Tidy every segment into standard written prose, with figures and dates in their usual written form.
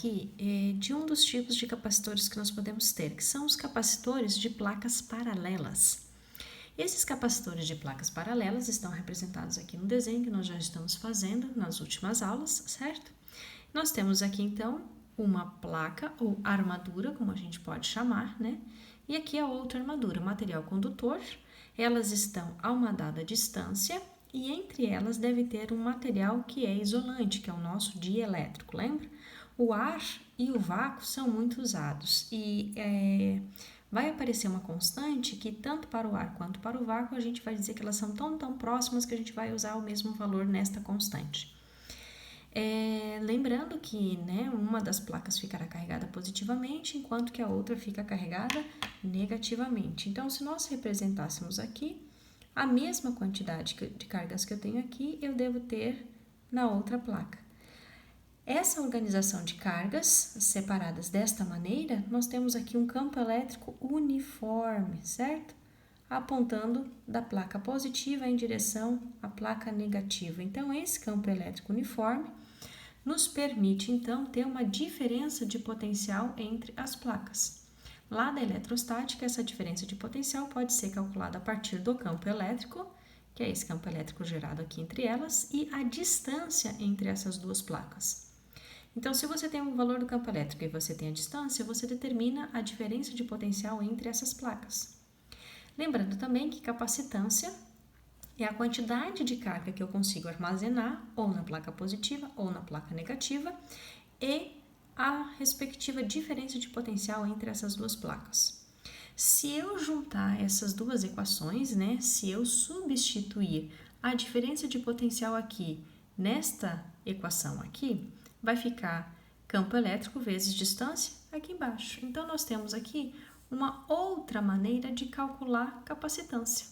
aqui de um dos tipos de capacitores que nós podemos ter, que são os capacitores de placas paralelas. Esses capacitores de placas paralelas estão representados aqui no desenho que nós já estamos fazendo nas últimas aulas, certo? Nós temos aqui, então, uma placa ou armadura, como a gente pode chamar, né? E aqui a outra armadura, material condutor. Elas estão a uma dada distância e entre elas deve ter um material que é isolante, que é o nosso dielétrico, lembra? O ar e o vácuo são muito usados e vai aparecer uma constante que tanto para o ar quanto para o vácuo a gente vai dizer que elas são tão próximas que a gente vai usar o mesmo valor nesta constante. Lembrando que uma das placas ficará carregada positivamente, enquanto que a outra fica carregada negativamente. Então, se nós representássemos aqui a mesma quantidade de cargas que eu tenho aqui, eu devo ter na outra placa. Essa organização de cargas separadas desta maneira, nós temos aqui um campo elétrico uniforme, certo? Apontando da placa positiva em direção à placa negativa. Então, esse campo elétrico uniforme nos permite, então, ter uma diferença de potencial entre as placas. Lá da eletrostática, essa diferença de potencial pode ser calculada a partir do campo elétrico, que é esse campo elétrico gerado aqui entre elas, e a distância entre essas duas placas. Então, se você tem o valor do campo elétrico e você tem a distância, você determina a diferença de potencial entre essas placas. Lembrando também que capacitância é a quantidade de carga que eu consigo armazenar ou na placa positiva ou na placa negativa e a respectiva diferença de potencial entre essas duas placas. Se eu juntar essas duas equações, se eu substituir a diferença de potencial aqui nesta equação aqui, vai ficar campo elétrico vezes distância aqui embaixo. Então, nós temos aqui uma outra maneira de calcular capacitância.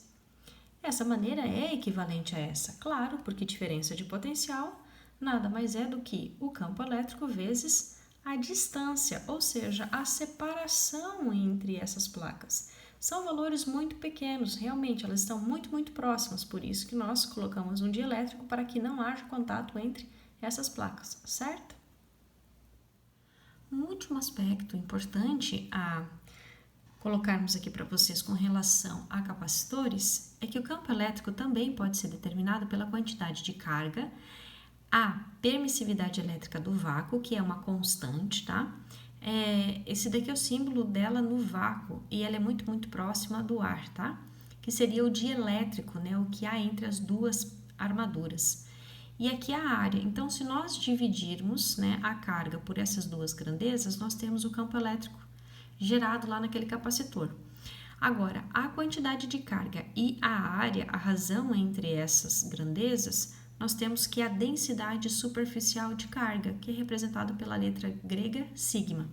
Essa maneira é equivalente a essa, claro, porque diferença de potencial nada mais é do que o campo elétrico vezes a distância, ou seja, a separação entre essas placas. São valores muito pequenos, realmente, elas estão muito próximas, por isso que nós colocamos um dielétrico para que não haja contato entre essas placas, certo? Um último aspecto importante a colocarmos aqui para vocês com relação a capacitores é que o campo elétrico também pode ser determinado pela quantidade de carga, a permissividade elétrica do vácuo, que é uma constante, tá? Esse daqui é o símbolo dela no vácuo e ela é muito próxima do ar, tá? Que seria o dielétrico, o que há entre as duas armaduras. E aqui a área. Então, se nós dividirmos a carga por essas duas grandezas, nós temos o campo elétrico gerado lá naquele capacitor. Agora, a quantidade de carga e a área, a razão entre essas grandezas, nós temos que a densidade superficial de carga, que é representada pela letra grega sigma.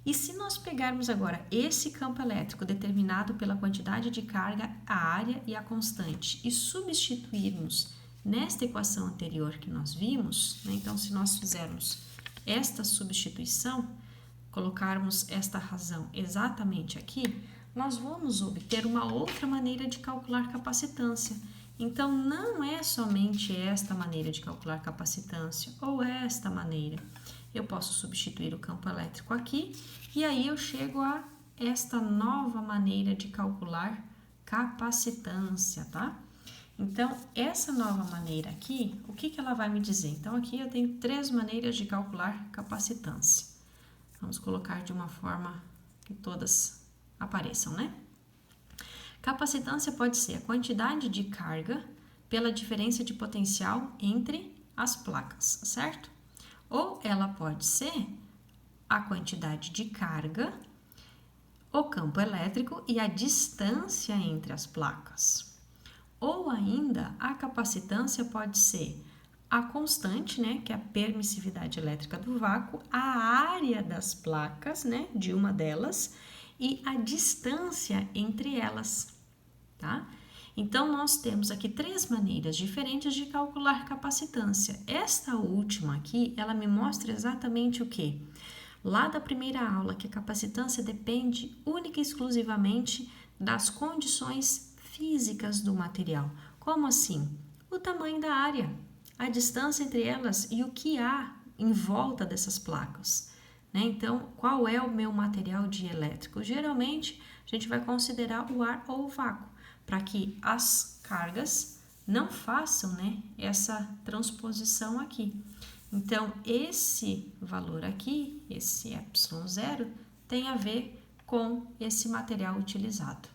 E se nós pegarmos agora esse campo elétrico determinado pela quantidade de carga, a área e a constante e substituirmos nesta equação anterior que nós vimos, então se nós fizermos esta substituição, colocarmos esta razão exatamente aqui, nós vamos obter uma outra maneira de calcular capacitância. Então, não é somente esta maneira de calcular capacitância ou esta maneira. Eu posso substituir o campo elétrico aqui e aí eu chego a esta nova maneira de calcular capacitância, tá? Então, essa nova maneira aqui, o que ela vai me dizer? Então, aqui eu tenho 3 maneiras de calcular capacitância. Vamos colocar de uma forma que todas apareçam, Capacitância pode ser a quantidade de carga pela diferença de potencial entre as placas, certo? Ou ela pode ser a quantidade de carga, o campo elétrico e a distância entre as placas. Ou ainda, a capacitância pode ser a constante, que é a permissividade elétrica do vácuo, a área das placas, de uma delas, e a distância entre elas, tá? Então, nós temos aqui 3 maneiras diferentes de calcular capacitância. Esta última aqui, ela me mostra exatamente o quê? Lá da primeira aula, que a capacitância depende única e exclusivamente das condições físicas do material. Como assim? O tamanho da área, a distância entre elas e o que há em volta dessas placas, né? Então, qual é o meu material dielétrico? Geralmente, a gente vai considerar o ar ou o vácuo, para que as cargas não façam, né, essa transposição aqui. Então, esse valor aqui, esse ε0, tem a ver com esse material utilizado.